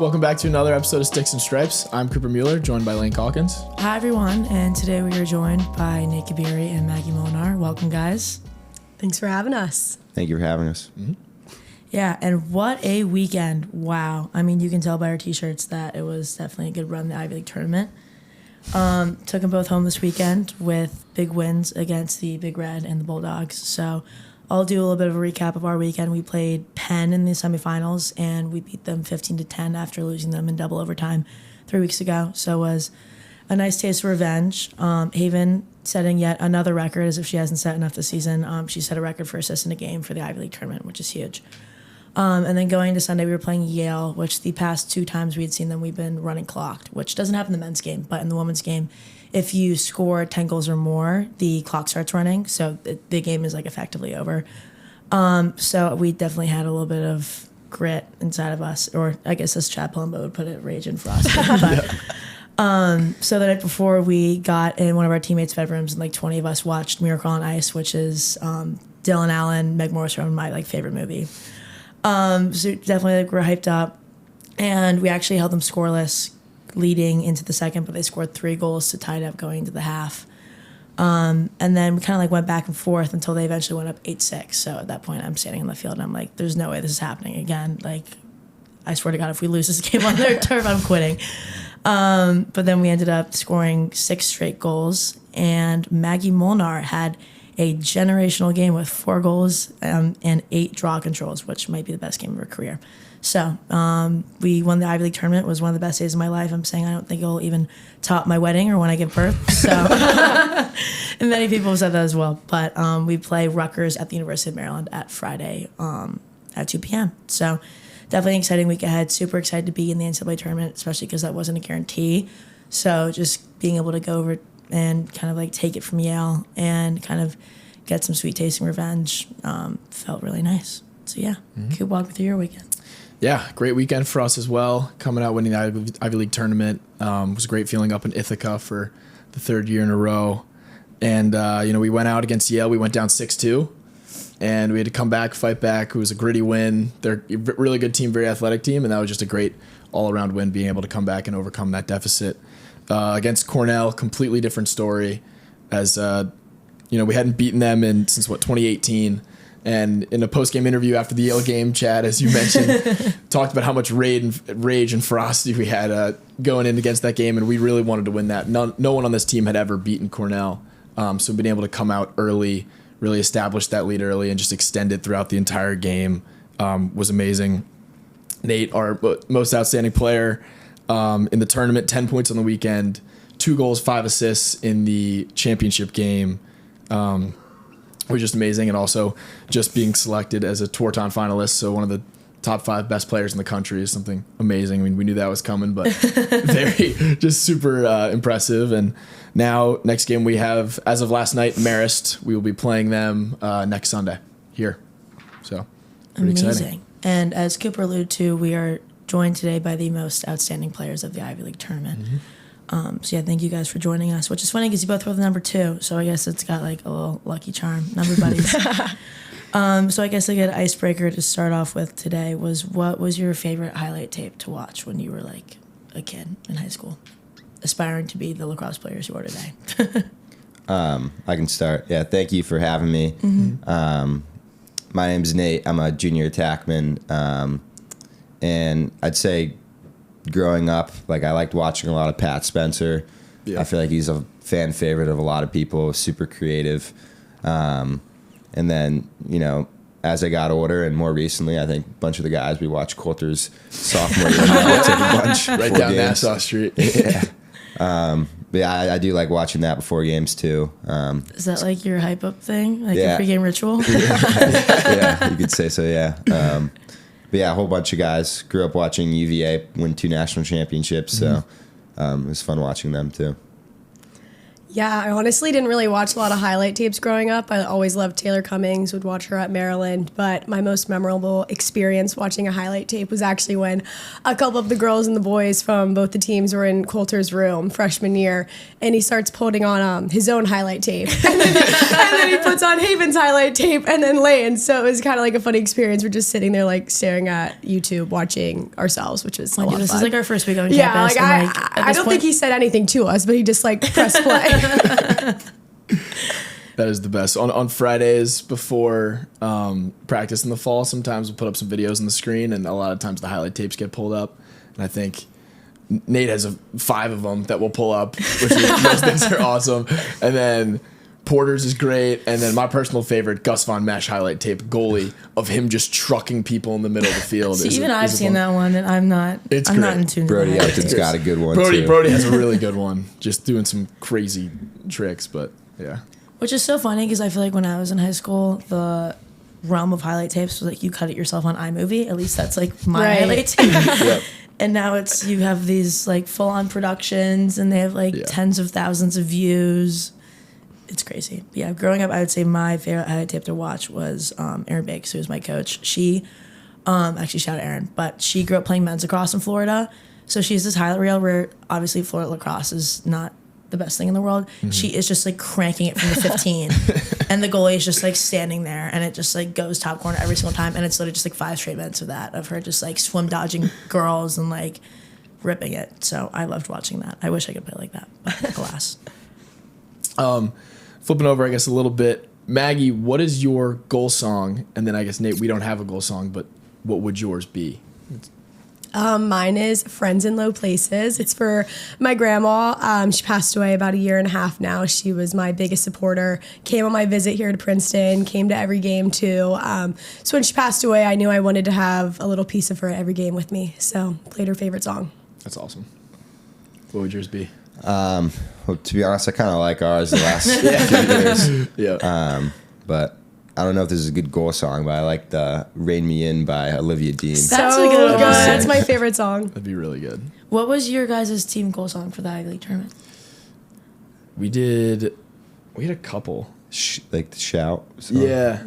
Welcome back to another episode of Sticks and Stripes. I'm Cooper Mueller, joined by Lane Calkins. Hi, everyone, and today we are joined by Kabiri and Maggie Molnar. Welcome, guys. Thanks for having us. Thank you for having us. Mm-hmm. Yeah, and what a weekend. Wow. I mean, you can tell by our T-shirts that it was definitely a good run in the Ivy League tournament. Took them both home this weekend with big wins against the Big Red and the Bulldogs. So I'll do a little bit of a recap of our weekend. We played Penn in the semifinals, and we beat them 15-10 after losing them in double overtime 3 weeks ago. So it was a nice taste of revenge. Haven setting yet another record, as if she hasn't set enough this season. She set a record for assists in a game for the Ivy League tournament, which is huge. And then going to Sunday, we were playing Yale, which the past 2 times we had seen them, we've been running clocked, which doesn't happen in the men's game. But in the women's game, if you score 10 goals or more, the clock starts running. So the game is like effectively over. So we definitely had a little bit of grit inside of us, or I guess as Chad Palumbo would put it, rage and frost. So the night before, we got in one of our teammates' bedrooms, and like 20 of us watched Miracle on Ice, which is Dylan Allen, Meg Morris from my favorite movie. So definitely we're hyped up, and we actually held them scoreless leading into the second, but they scored 3 goals to tie it up going into the half. And then we kind of went back and forth until they eventually went up 8-6. So at that point, I'm standing on the field and I'm like, there's no way this is happening again. I swear to God, if we lose this game on their turf, I'm quitting. But then we ended up scoring 6 straight goals, and Maggie Molnar had a generational game with 4 goals and 8 draw controls, which might be the best game of her career. So we won the Ivy League tournament. It was one of the best days of my life. I'm saying I don't think it'll even top my wedding or when I give birth. So, and many people have said that as well. But we play Rutgers at the University of Maryland at Friday at 2 p.m. So definitely an exciting week ahead. Super excited to be in the NCAA tournament, especially because that wasn't a guarantee. So just being able to go over and kind of take it from Yale and kind of get some sweet tasting revenge felt really nice. So yeah, Could walk me through your weekend. Yeah, great weekend for us as well. Coming out winning the Ivy League tournament was a great feeling up in Ithaca for the 3rd year in a row. And, we went out against Yale. We went down 6-2, and we had to come back, fight back. It was a gritty win. They're a really good team, very athletic team, and that was just a great all-around win, being able to come back and overcome that deficit. Against Cornell, completely different story, as, we hadn't beaten them since 2018. And in a post-game interview after the Yale game, Chad, as you mentioned, talked about how much rage and ferocity we had going in against that game, and we really wanted to win that. No one on this team had ever beaten Cornell, so being able to come out early, really establish that lead early, and just extend it throughout the entire game was amazing. Nate, our most outstanding player in the tournament, 10 points on the weekend, 2 goals, 5 assists in the championship game. Was just amazing, and also just being selected as a Twarton finalist, so one of the top 5 best players in the country is something amazing. I mean, we knew that was coming, but just super impressive. And now, next game we have, as of last night, Marist. We will be playing them next Sunday here. So, pretty exciting. And as Cooper alluded to, we are joined today by the most outstanding players of the Ivy League tournament. So yeah, thank you guys for joining us, which is funny because you both were the number 2, so I guess it's got a little lucky charm, number buddies. So I guess a good icebreaker to start off with today was, what was your favorite highlight tape to watch when you were a kid in high school, aspiring to be the lacrosse players you are today? I can start. Yeah, thank you for having me. My name's Nate. I'm a junior attackman, and I'd say growing up, I liked watching a lot of Pat Spencer. Yeah. I feel like he's a fan favorite of a lot of people, super creative. And then, as I got older and more recently, I think a bunch of the guys we watched Coulter's sophomore year, took a bunch right down Nassau Street. Yeah. I do like watching that before games too. Is that your hype up thing? Your pregame ritual? Yeah, you could say so, yeah. But yeah, a whole bunch of guys. Grew up watching UVA win 2 national championships, so it was fun watching them too. Yeah, I honestly didn't really watch a lot of highlight tapes growing up. I always loved Taylor Cummings, would watch her at Maryland. But my most memorable experience watching a highlight tape was actually when a couple of the girls and the boys from both the teams were in Coulter's room freshman year, and he starts putting on his own highlight tape. and then he puts on Haven's highlight tape and then Lane's. So it was kind of like a funny experience. We're just sitting there like staring at YouTube watching ourselves, which was a lot of This fun. is like our first week on Yeah, campus. I don't think he said anything to us, but he just like pressed play. That is the best. On Fridays before practice in the fall, sometimes we'll put up some videos on the screen, and a lot of times the highlight tapes get pulled up. And I think Nate has 5 of them that we'll pull up, which those things are awesome. And then Porter's is great. And then my personal favorite, Gus Von Mesh highlight tape goalie of him just trucking people in the middle of the field. See, even I've seen that one, and I'm not in tune. Brody to Elton's got a good one, Brody too. Brody has a really good one, just doing some crazy tricks, but yeah. Which is so funny because I feel like when I was in high school, the realm of highlight tapes was like you cut it yourself on iMovie. At least that's like my Right. highlight tape. Yep. And now you have these like full-on productions, and they have like tens of thousands of views. It's crazy. But yeah, growing up, I would say my favorite highlight tape to watch was Erin Bakes, who was my coach. She, actually shout out Erin, but she grew up playing men's lacrosse in Florida. So she has this highlight reel where obviously Florida lacrosse is not the best thing in the world. Mm-hmm. She is just like cranking it from the 15, and the goalie is just like standing there, and it just like goes top corner every single time, and it's literally just like 5 straight minutes of that, of her just like swim dodging girls and like ripping it. So I loved watching that. I wish I could play like that, but alas. Flipping over, I guess, a little bit. Maggie, what is your goal song? And then I guess, Nate, we don't have a goal song, but what would yours be? Mine is Friends in Low Places. It's for my grandma. She passed away about 1.5 years now. She was my biggest supporter, came on my visit here to Princeton, came to every game too. So when she passed away, I knew I wanted to have a little piece of her at every game with me. So played her favorite song. That's awesome. What would yours be? Well, to be honest, I kind of like ours the last few years. Yeah. But I don't know if this is a good goal song, but I like the Rain Me In by Olivia Dean. That's so a good good. one. That's my favorite song. That'd be really good. What was your guys' team goal song for the Ivy League tournament? We had a couple. Like the Shout song. Yeah.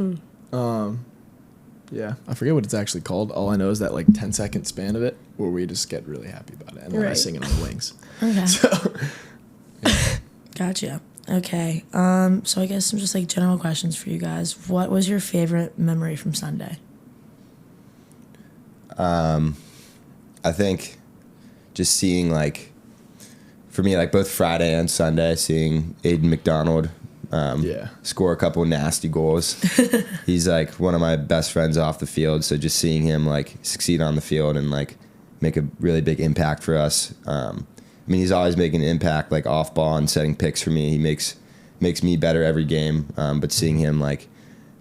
Yeah. I forget what it's actually called. All I know is that like 10-second span of it where we just get really happy about it. And then I Right. sing it on the wings. Okay. So, Gotcha. Okay. So I guess some just like general questions for you guys. What was your favorite memory from Sunday? I think just seeing like, for me, like both Friday and Sunday, seeing Aiden McDonald score a couple nasty goals. He's like one of my best friends off the field, so just seeing him like succeed on the field and like make a really big impact for us. I mean, he's always making an impact like off ball and setting picks for me. He makes me better every game. But seeing him like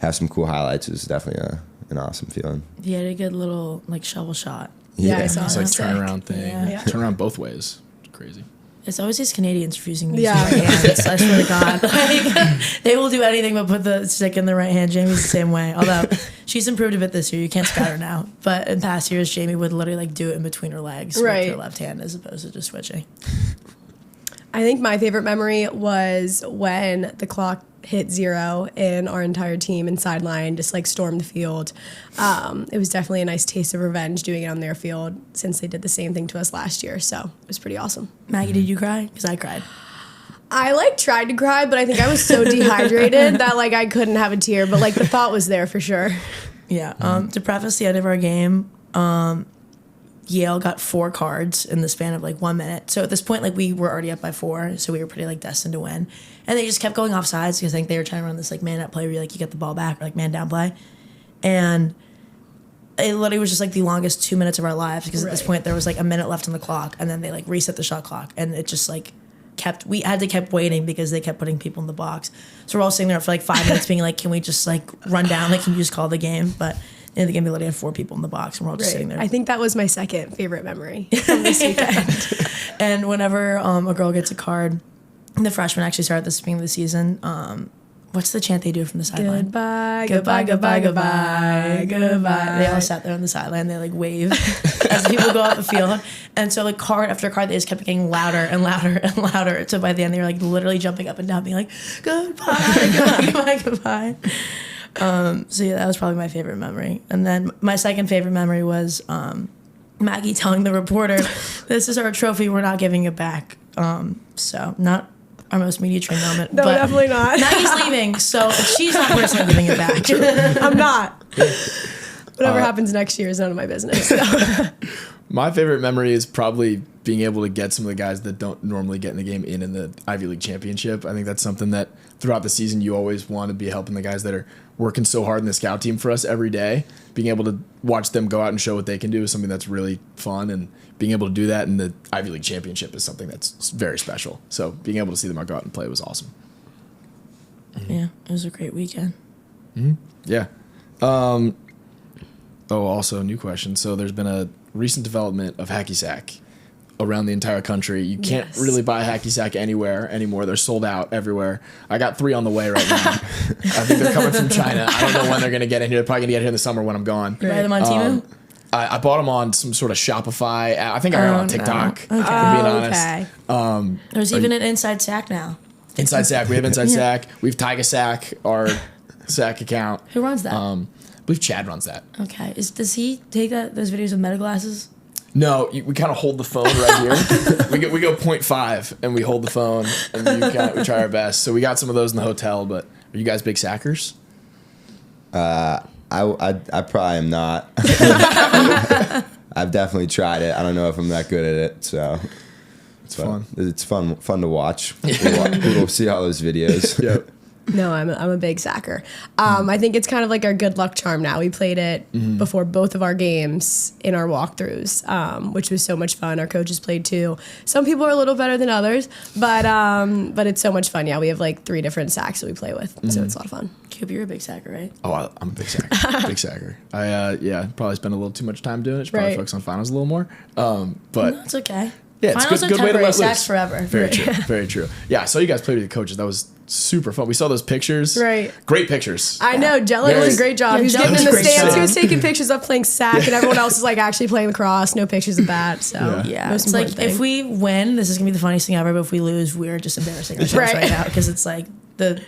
have some cool highlights is definitely an awesome feeling. He had a good little like shovel shot. Yeah, I saw it's that. like turnaround thing. Yeah. Turn around both ways. It's crazy. It's always these Canadians refusing to use Yeah. their hands. I swear to God. Like, they will do anything but put the stick in the right hand. Jamie's the same way. Although she's improved a bit this year. You can't scout her now. But in past years, Jamie would literally like do it in between her legs with Right. her left hand as opposed to just switching. I think my favorite memory was when the clock hit 0 and our entire team and sideline just like stormed the field. It was definitely a nice taste of revenge doing it on their field since they did the same thing to us last year. So it was pretty awesome. Maggie, did you cry? Because I cried. I like tried to cry, but I think I was so dehydrated that like I couldn't have a tear, but like the thought was there for sure. Yeah. To preface the end of our game, Yale got 4 cards in the span of like 1 minute. So at this point, like we were already up by 4, so we were pretty like destined to win. And they just kept going off sides because I think they were trying to run this like man up play where you get the ball back or like man down play. And it literally was just like the longest 2 minutes of our lives because at this Right. point there was like a minute left on the clock and then they like reset the shot clock and it just like we had to keep waiting because they kept putting people in the box. So we're all sitting there for like 5 minutes being like, can we just like run down? Like, can you just call the game? But in the game, they literally had 4 people in the box and we're all just sitting there. I think that was my second favorite memory from this weekend. And whenever a girl gets a card, the freshmen actually started at the beginning of the season. what's the chant they do from the sideline? Goodbye, Goodbye, goodbye, goodbye, goodbye. They all sat there on the sideline. They like wave as people go off the field. And so like card after card, they just kept getting louder and louder and louder. So by the end, they were like literally jumping up and down, being like, goodbye, goodbye, goodbye, goodbye. So yeah, that was probably my favorite memory. And then my second favorite memory was Maggie telling the reporter, "This is our trophy. We're not giving it back." So not our most media trained moment. No, but definitely not. Maggie's leaving, so she's not personally giving it back. I'm not. Whatever happens next year is none of my business. So. My favorite memory is probably being able to get some of the guys that don't normally get in the game in the Ivy League championship. I think that's something that throughout the season you always want to be helping the guys that are working so hard in the scout team for us every day. Being able to watch them go out and show what they can do is something that's really fun, and being able to do that in the Ivy League championship is something that's very special. So being able to see them go out and play was awesome. Yeah, it was a great weekend. Yeah. Also, new question. So there's been a recent development of hacky sack around the entire country. You can't really buy hacky sack anywhere anymore. They're sold out everywhere. I got 3 on the way right now. I think they're coming from China. I don't know when they're going to get in here. They're probably going to get here in the summer when I'm gone. You buy them on Temu? I bought them on some sort of Shopify app. I think I got them on TikTok, if I'm being honest. There's even an Inside Sack now. Inside Sack. We have Inside Sack. We have Tiger Sack, our Sack account. Who runs that? I believe Chad runs that. Okay. Does he take those videos with meta glasses? No, we kind of hold the phone right here. we go 0.5 and we hold the phone and we try our best. So we got some of those in the hotel. But are you guys big sackers? I probably am not. I've definitely tried it. I don't know if I'm that good at it. So it's fun. It's fun to watch. We'll see all those videos. Yep. No, I'm a big sacker. I think it's kind of like our good luck charm now. We played it before both of our games in our walkthroughs, which was so much fun. Our coaches played too. Some people are a little better than others, but it's so much fun. Yeah, we have like 3 different sacks that we play with, so it's a lot of fun. Kabiri, you're a big sacker, right? Oh, I'm a big sacker. Big sacker. I probably spent a little too much time doing it. Should probably focus on finals a little more. But That's okay. yeah, it's Finals good are way to temporary. let Sacks loose. forever. Very true. Very true. Yeah, I saw you guys play with the coaches. That was super fun. We saw those pictures. Right. Great pictures. I know. Jello did a great job. He was Jello getting in did the a great stands. job. He was taking pictures of playing sack, and everyone else is like actually playing lacrosse. No pictures of that. So Yeah, it's like if we win, this is gonna be the funniest thing ever. But if we lose, we're just embarrassing ourselves right now because it's like the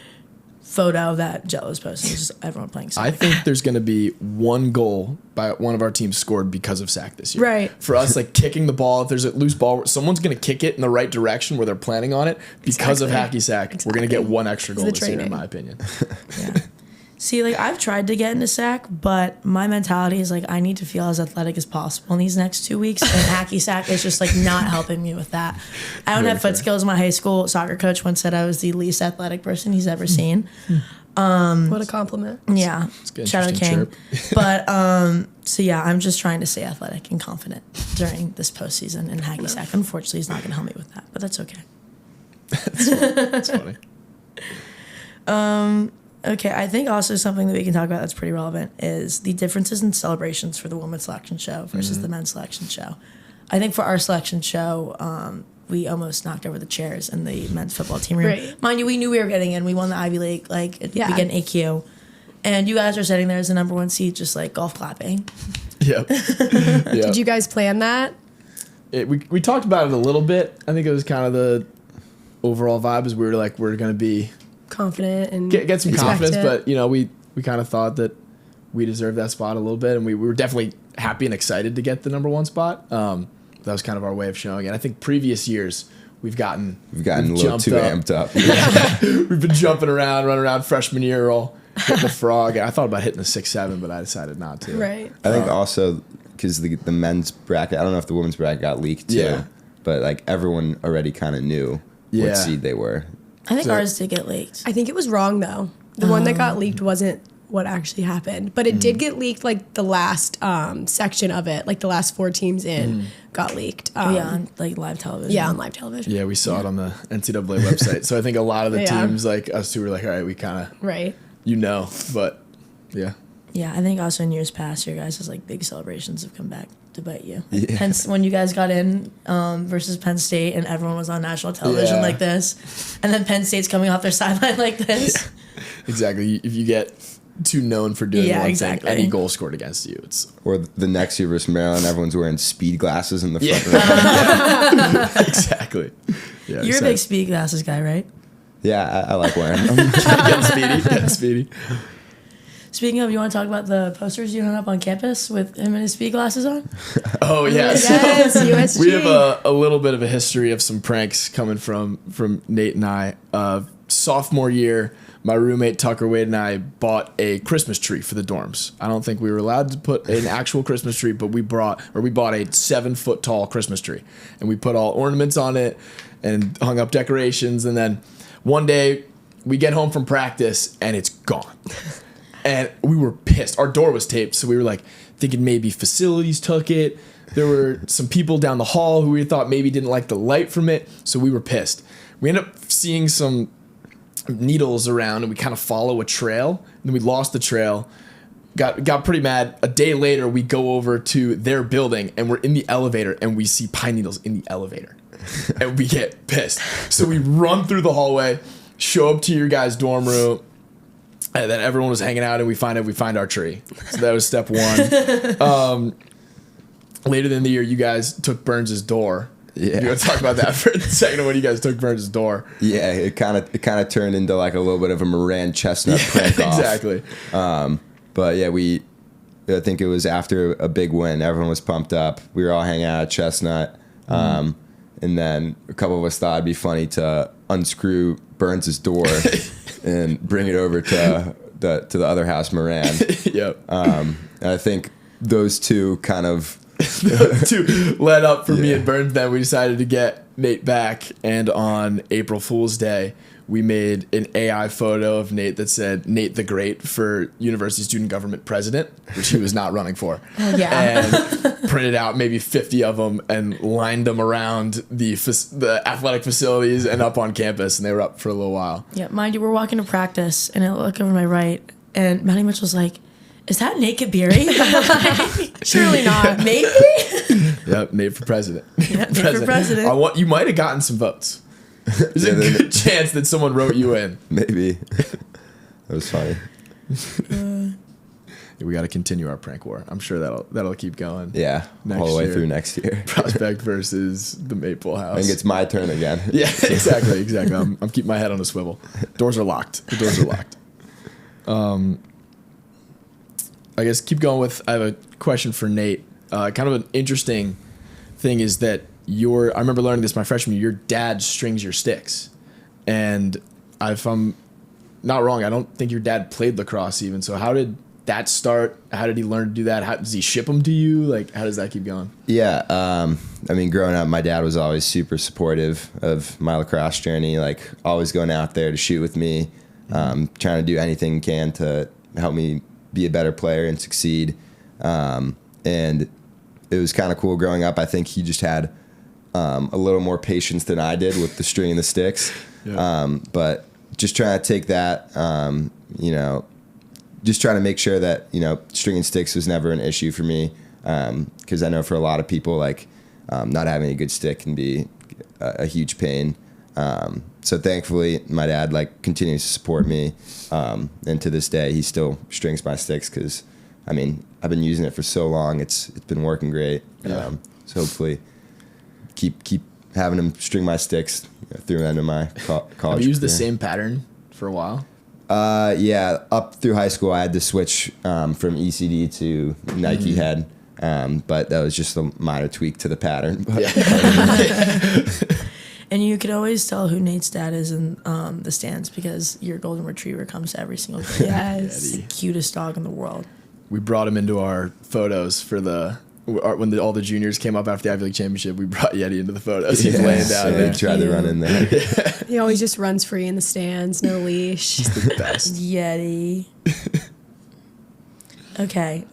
photo that Jello's posting is just everyone playing sack. I think there's going to be one goal by one of our teams scored because of sack this year. Right. For us, like kicking the ball, if there's a loose ball, someone's going to kick it in the right direction where they're planning on it because of hacky sack. We're going to get one extra goal this year, in my opinion. Yeah. See, like I've tried to get into sack, but my mentality is like I need to feel as athletic as possible in these next 2 weeks, and hacky sack is just like not helping me with that. I don't have foot skills. My high school soccer coach once said I was the least athletic person he's ever seen. what a compliment. Yeah, good, shout out interesting King. But so yeah, I'm just trying to stay athletic and confident during this postseason, and hacky sack unfortunately is not going to help me with that, but that's okay. That's funny. Okay, I think also something that we can talk about that's pretty relevant is the differences in celebrations for the women's selection show versus the men's selection show. I think for our selection show, we almost knocked over the chairs in the men's football team room. Right. Mind you, we knew we were getting in. We won the Ivy League, like, we get an AQ. And you guys are sitting there as the number 1 seed, just like golf clapping. Yep. Did you guys plan that? We talked about it a little bit. I think it was kind of the overall vibe is we were like, we're going to be Confident and get some expect confidence, it. but we kind of thought that we deserved that spot a little bit, and we were definitely happy and excited to get the number 1 spot. That was kind of our way of showing it. I think previous years we've gotten a little too amped up. We've been jumping around, running around freshman year, all hitting the frog. I thought about hitting the 6-7, but I decided not to. Right. I think also because the men's bracket, I don't know if the women's bracket got leaked too, Yeah. but like everyone already kind of knew what seed they were. I think ours did get leaked. I think it was wrong though. The one that got leaked wasn't what actually happened, but it did get leaked. Like the last section of it, like the last 4 teams in, got leaked. On like live television. Yeah, on live television. Yeah, we saw it on the NCAA website. So I think a lot of the teams like us two were like, all right, we kind of, Right. but yeah. Yeah, I think also in years past, your guys' like big celebrations have come back to bite you. Hence, when you guys got in versus Penn State, and everyone was on national television like this, and then Penn State's coming off their sideline like this. Exactly. If you get too known for doing Yeah, one exactly. thing, any goal scored against you, it's Or the next year versus Maryland, everyone's wearing speed glasses in the front row. exactly. Yeah, You're a big speed glasses guy, right? Yeah, I like wearing them. Getting speedy. Speaking of, you want to talk about the posters you hung up on campus with him and his speed glasses on? Oh yeah. Yes, USG. We have a little bit of a history of some pranks coming from Nate and I. Sophomore year, my roommate Tucker Wade and I bought a Christmas tree for the dorms. I don't think we were allowed to put an actual Christmas tree, but we bought a 7-foot tall Christmas tree, and we put all ornaments on it and hung up decorations. And then one day we get home from practice and it's gone. And we were pissed. Our door was taped, so we were like thinking maybe facilities took it. There were some people down the hall who we thought maybe didn't like the light from it, so we were pissed. We ended up seeing some needles around, and we kind of follow a trail, and then we lost the trail. Got pretty mad. A day later, we go over to their building, and we're in the elevator, and we see pine needles in the elevator, and we get pissed. So we run through the hallway, show up to your guys' dorm room. And then everyone was hanging out, and we find our tree. So that was step one. Later in the year, you guys took Burns' door. Yeah. You want to talk about that for a second? When you guys took Burns' door? Yeah, it kind of turned into like a little bit of a Moran Chestnut prank off. Exactly. But yeah, I think it was after a big win. Everyone was pumped up. We were all hanging out at Chestnut, and then a couple of us thought it'd be funny to unscrew Burns' door and bring it over to the other house, Moran. Yep. And I think those two kind of Two led up for me and Burns. Then we decided to get Nate back, and on April Fool's Day, we made an AI photo of Nate that said Nate the Great for University Student Government President, which he was not running for. Oh, yeah. And printed out maybe 50 of them and lined them around the athletic facilities and up on campus, and they were up for a little while. Yeah, mind you, we're walking to practice, and I look over to my right, and Maddie Mitchell's like, "Is that Nate Kabiri?" Surely not. Maybe? Yep, Nate for president. Yeah, Nate for president. You might have gotten some votes. There's a good chance that someone wrote you in. maybe. That was funny. We got to continue our prank war. I'm sure that'll keep going. Yeah, Next all the way year. through next year. Prospect versus the Maple House. I think it's my turn again. Yeah, exactly. I'm keeping my head on a swivel. Doors are locked. The doors are locked. I guess keep going with. I have a question for Nate. Kind of an interesting thing is that I remember learning this my freshman year. Your dad strings your sticks, and if I'm not wrong, I don't think your dad played lacrosse even. So how did that start? How did he learn to do that? How does he ship them to you? Like, how does that keep going? Yeah, I mean, growing up, my dad was always super supportive of my lacrosse journey. Like, always going out there to shoot with me, trying to do anything he can to help me be a better player and succeed. And it was kind of cool growing up. I think he just had a little more patience than I did with the string and the sticks. Yeah. But just trying to take that, just trying to make sure that, string and sticks was never an issue for me. Because I know for a lot of people, like, not having a good stick can be a huge pain. So thankfully, my dad, like, continues to support me. And to this day, he still strings my sticks because, I mean, I've been using it for so long. It's been working great. Yeah. So hopefully keep having him string my sticks through the end of my college Have you used the career. same pattern for a while? Yeah, up through high school, I had to switch from ECD to Nike head, but that was just a minor tweak to the pattern. But And you could always tell who Nate's dad is in the stands because your golden retriever comes to every single game. Yes. It's the cutest dog in the world. We brought him into our photos for when all the juniors came up after the Ivy League championship. We brought Yeti into the photos. He's laying down so there. he tried to run in there. He always just runs free in the stands, no leash. He's the best. Yeti. Okay.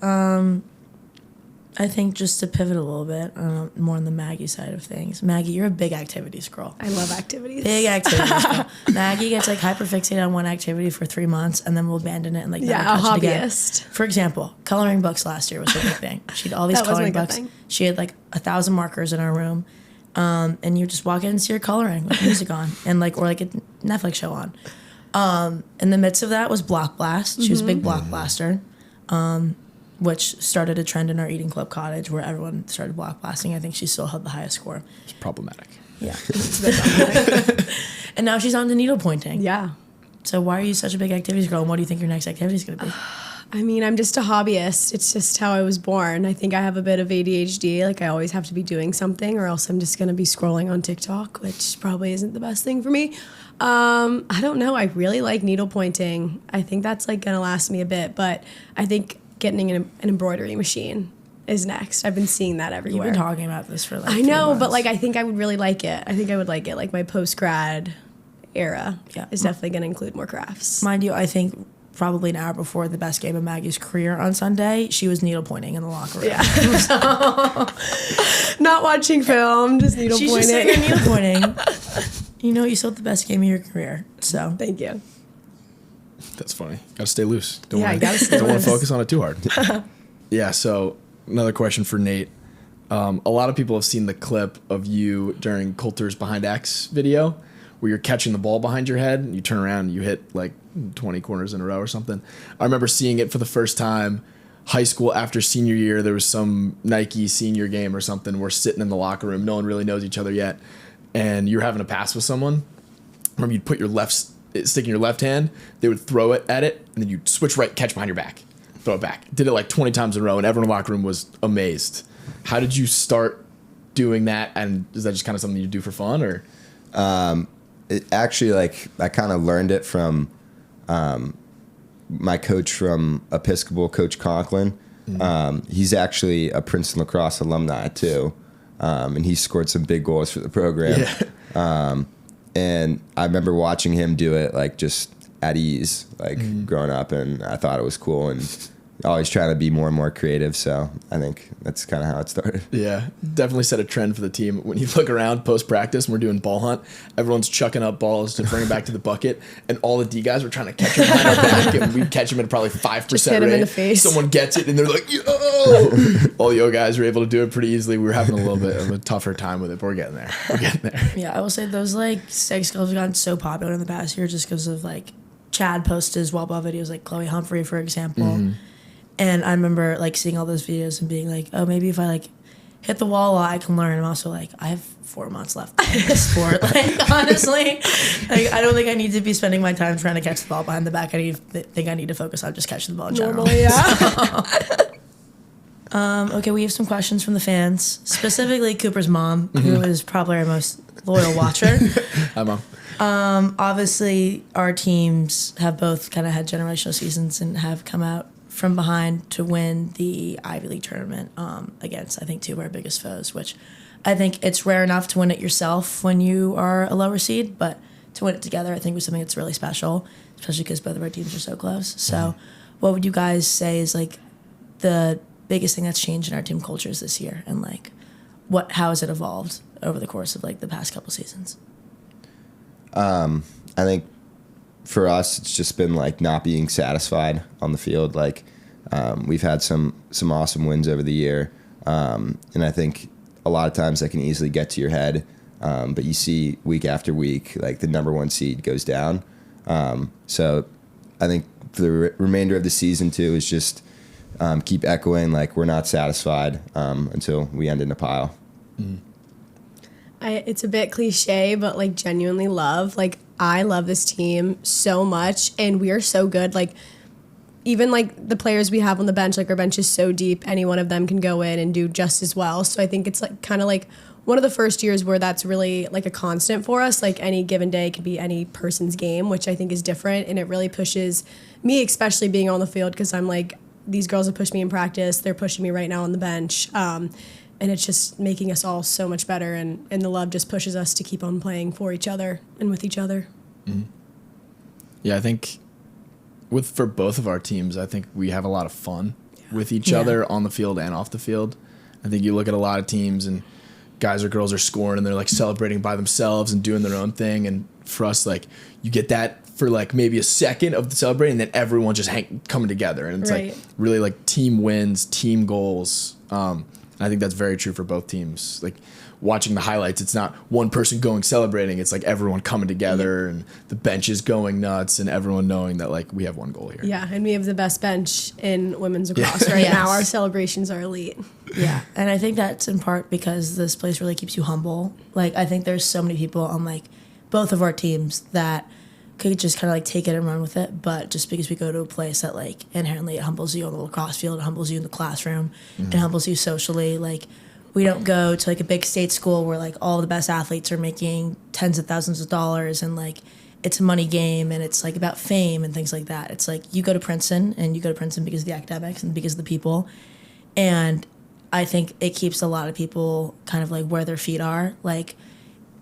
I think just to pivot a little bit, more on the Maggie side of things. Maggie, you're a big activities girl. I love activities. Big activities girl. Maggie gets like hyperfixated on one activity for 3 months and then will abandon it and like never Yeah, a touch it again. hobbyist. For example, coloring books last year was a big thing. She had all these That was coloring my good books. thing. She had like 1,000 markers in our room. And you just walk in and see her coloring with music on and like or like a Netflix show on. In the midst of that was block blast. She was a big block blaster, which started a trend in our eating club cottage where everyone started block blasting. I think she still held the highest score. It's problematic. Yeah. And now she's on to needle pointing. Yeah. So why are you such a big activities girl, and what do you think your next activity is going to be? I mean, I'm just a hobbyist. It's just how I was born. I think I have a bit of ADHD. Like, I always have to be doing something, or else I'm just going to be scrolling on TikTok, which probably isn't the best thing for me. I don't know. I really like needle pointing. I think that's, like, going to last me a bit. But I think getting an embroidery machine is next. I've been seeing that everywhere. You've been talking about this for, like, I know, 3 months. but, like, I think I would really like it. I think I would like it. Like, my post-grad era is definitely going to include more crafts. Mind you, I think probably an hour before the best game of Maggie's career on Sunday, she was needle pointing in the locker room. Yeah. Not watching film, just needle She's pointing. just sitting there needle pointing. You know, you still had the best game of your career. So Thank you. That's funny. Got to stay loose. Don't Yeah, wanna, you gotta stay don't want loose. to focus on it too hard. Yeah. So another question for Nate. A lot of people have seen the clip of you during Coulter's Behind X video, where you're catching the ball behind your head and you turn around and you hit like 20 corners in a row or something. I remember seeing it for the first time high school after senior year. There was some Nike senior game or something. We're sitting in the locker room. No one really knows each other yet. And you're having a pass with someone. I remember you'd put your stick in your left hand. They would throw it at it. And then you'd switch right, catch behind your back, throw it back. Did it like 20 times in a row. And everyone in the locker room was amazed. How did you start doing that? And is that just kind of something you do for fun, or? It actually, like, I kind of learned it from my coach from Episcopal, Coach Conklin. He's actually a Princeton lacrosse alumni too, and he scored some big goals for the program. Yeah. And I remember watching him do it, like, just at ease, like, growing up, and I thought it was cool, and always trying to be more and more creative. So I think that's kind of how it started. Yeah, definitely set a trend for the team. When you look around post practice and we're doing ball hunt, everyone's chucking up balls to bring them back to the bucket, and all the D guys were trying to catch them behind our back, and we'd catch them at probably 5% Just hit 'em rate. in the face. Someone gets it, and they're like, "Yo!" All the O guys were able to do it pretty easily. We were having a little bit of a tougher time with it, but we're getting there. We're getting there. yeah, I will say those like stick skills have gotten so popular in the past year just because of like Chad posted his wall ball videos, like Chloe Humphrey, for example. And I remember like seeing all those videos and being like, oh, maybe if I like hit the wall, I can learn. I'm also like, I have 4 months left in this sport. Like, honestly, like, I don't think I need to be spending my time trying to catch the ball behind the back. I think I need to focus on just catching the ball in general. Normally, yeah. Okay, we have some questions from the fans, specifically Cooper's mom, who is probably our most loyal watcher. Hi, Mom. Obviously, our teams have both kind of had generational seasons and have come out from behind to win the Ivy League tournament against, I think, 2 of our biggest foes, which I think it's rare enough to win it yourself when you are a lower seed, but to win it together, I think, was something that's really special, especially because both of our teams are so close. So what would you guys say is, like, the biggest thing that's changed in our team cultures this year, and, like, how has it evolved over the course of, like, the past couple seasons? I think for us, it's just been like not being satisfied on the field. Like, we've had some awesome wins over the year, and I think a lot of times that can easily get to your head. But you see week after week, like, the number 1 seed goes down. So I think for the remainder of the season too is just keep echoing, like, we're not satisfied until we end in a pile. It's a bit cliche, but, like, genuinely love. Like, I love this team so much, and we are so good. Like, even, like, the players we have on the bench, like, our bench is so deep, any one of them can go in and do just as well. So I think it's, like, kind of like one of the first years where that's really, like, a constant for us. Like, any given day could be any person's game, which I think is different, and it really pushes me, especially being on the field, because I'm like, these girls have pushed me in practice. They're pushing me right now on the bench. And it's just making us all so much better, and the love just pushes us to keep on playing for each other and with each other. Yeah, I think for both of our teams, I think we have a lot of fun with each other on the field and off the field. I think you look at a lot of teams and guys or girls are scoring and they're like celebrating by themselves and doing their own thing. And for us, like, you get that for like maybe a second of the celebrating, and then everyone just coming together. And it's Right. like really like team wins, team goals. I think that's very true for both teams. Like watching the highlights, it's not one person going celebrating. It's like everyone coming together and the benches going nuts and everyone knowing that like we have one goal here. Yeah, and we have the best bench in women's lacrosse Yeah. right Yes. now. Our celebrations are elite. Yeah, and I think that's in part because this place really keeps you humble. Like, I think there's so many people on, like, both of our teams that could just kind of, like, take it and run with it, but just because we go to a place that, like, inherently it humbles you on the lacrosse field, it humbles you in the classroom, it humbles you socially. Like, we don't go to, like, a big state school where, like, all the best athletes are making tens of thousands of dollars and, like, it's a money game and it's, like, about fame and things like that. It's, like, you go to Princeton, and you go to Princeton because of the academics and because of the people, and I think it keeps a lot of people kind of like where their feet are. Like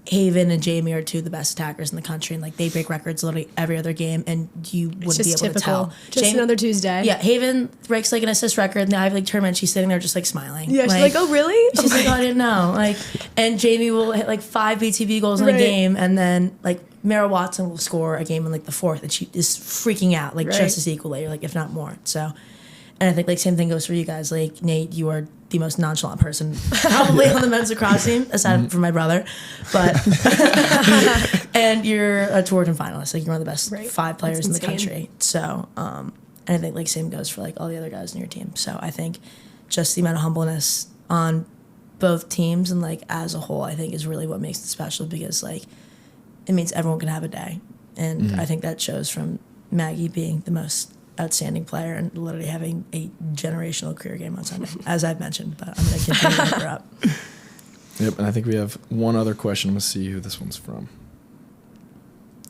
Haven and Jamie are two of the best attackers in the country, and like they break records literally every other game, and you wouldn't It's be just able to tell. typical. Just another Tuesday. Yeah, Haven breaks like an assist record in the Ivy League tournament. She's sitting there just like smiling. Yeah, she's like, oh, really? She's like, oh, I didn't know. Like, and Jamie will hit like 5 BTB goals in a Right. game, and then like Mara Watson will score a game in like the fourth, and she is freaking out, like Right. just as equally, or like if not more. So, and I think like same thing goes for you guys. Like Nate, you are the most nonchalant person probably on the men's lacrosse team, aside from my brother. But and you're a Tourton finalist. Like you're one of the best Right. 5 players in That's the insane. country. So, and I think like same goes for like all the other guys in your team. So I think just the amount of humbleness on both teams and like as a whole, I think is really what makes it special, because like it means everyone can have a day, and I think that shows from Maggie being the most outstanding player and literally having a generational career game on Sunday, as I've mentioned, but I'm going to continue to hype her up. Yep, and I think we have one other question. I'm going to see who this one's from.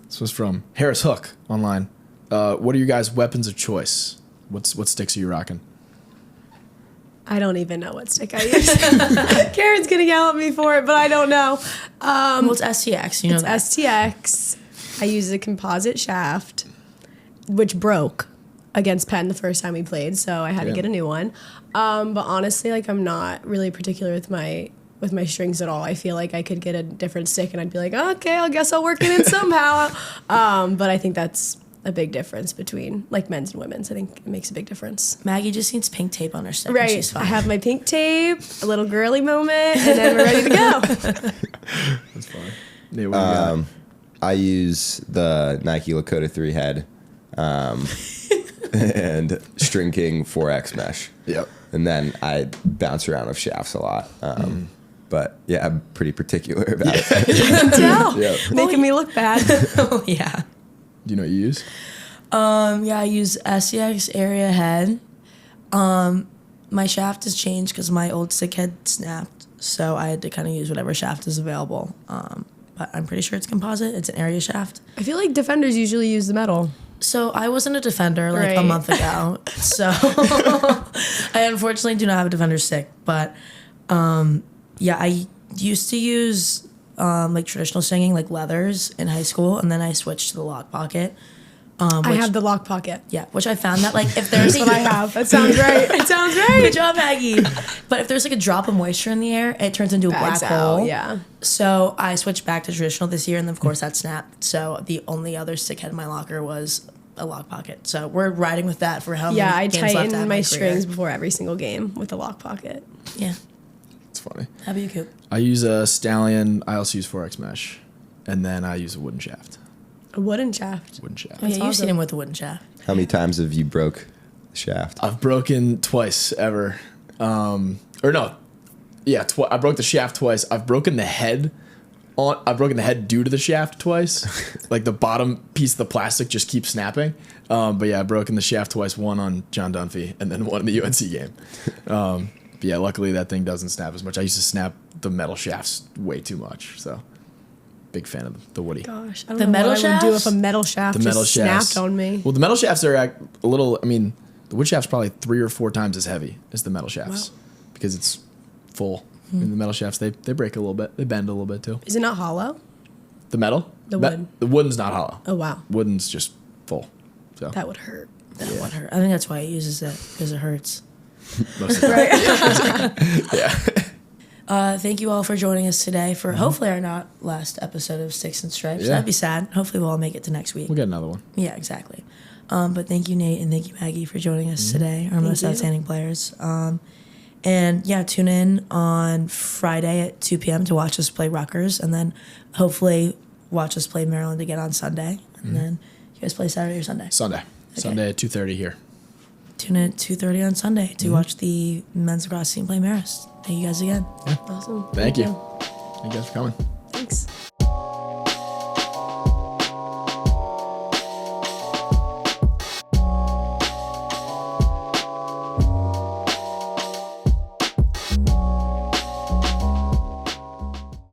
This was from Harris Hook online. What are your guys' weapons of choice? What sticks are you rocking? I don't even know what stick I use. Karen's going to yell at me for it, but I don't know. Well, it's STX, you know It's that. STX. I use a composite shaft, which broke against Penn the first time we played, so I had to Yeah. get a new one. But honestly, like I'm not really particular with my strings at all. I feel like I could get a different stick and I'd be like, okay, I guess I'll work it in somehow. But I think that's a big difference between like men's and women's. I think it makes a big difference. Maggie just needs pink tape on her stick, and she's Right. fine. I have my pink tape, a little girly moment, and then we're ready to go. That's fine. Nate, what do you got? I use the Nike Lakota 3 head and String King 4X mesh. Yep. And then I bounce around with shafts a lot. But yeah, I'm pretty particular about it. Tell. Yeah. Making me look bad. Yeah. Do you know what you use? Yeah, I use STX area head. My shaft has changed because my old stick head snapped, so I had to kind of use whatever shaft is available. But I'm pretty sure it's composite. It's an area shaft. I feel like defenders usually use the metal. So I wasn't a defender like a Right. month ago. So I unfortunately do not have a defender stick. But yeah, I used to use like traditional singing, like leathers in high school, and then I switched to the lock pocket. I have the lock pocket. Yeah, which I found that like if there's That's what I have. That sounds right. It sounds right. Good job, Maggie. But if there's like a drop of moisture in the air, it turns into a Bags black out, hole. yeah. So I switched back to traditional this year, and then of course that snapped. So the only other stick head in my locker was a lock pocket. So we're riding with that for how Yeah, many I games left tighten out of my career. strings before every single game with the lock pocket. Yeah. It's funny. How about you, Coop? I use a Stallion. I also use 4X mesh. And then I use a wooden shaft. A wooden shaft. Wooden shaft. Oh, yeah, you've awesome. seen him with the wooden shaft. How many times have you broke the shaft? I've broken twice ever. Or no. Yeah, I broke the shaft twice. I've broken the head. I've broken the head due to the shaft twice. Like the bottom piece of the plastic just keeps snapping. But yeah, I've broken the shaft twice. One on John Dunphy and then one in the UNC game. But yeah, luckily that thing doesn't snap as much. I used to snap the metal shafts way too much. So big fan of the woody. Gosh, I don't The know metal what I would do shafts? if a metal shaft The metal just shafts snapped on me. Well, the metal shafts are a little. I mean, the wood shaft's probably 3 or 4 times as heavy as the metal shafts because it's full. And the metal shafts they break a little bit. They bend a little bit too. Is it not hollow? The metal, The wood. The wooden's not hollow. Oh, wow. Wooden's just full. So That would hurt. That would hurt. I think that's why he uses it, because it hurts. most of the time. Yeah. Thank you all for joining us today for hopefully our not last episode of Sticks and Stripes. Yeah. That'd be sad. Hopefully we'll all make it to next week. We'll get another one. Yeah, exactly. But thank you, Nate, and thank you, Maggie, for joining us today, our most you. outstanding players. And yeah, tune in on Friday at 2 p.m. to watch us play Rutgers, and then hopefully watch us play Maryland again on Sunday. And then you guys play Saturday or Sunday? Sunday. Okay. Sunday at 2:30 here. Tune in at 2:30 on Sunday to watch the men's lacrosse team play Marist. Thank you guys again. Awesome. Thank you. Thank you guys for coming.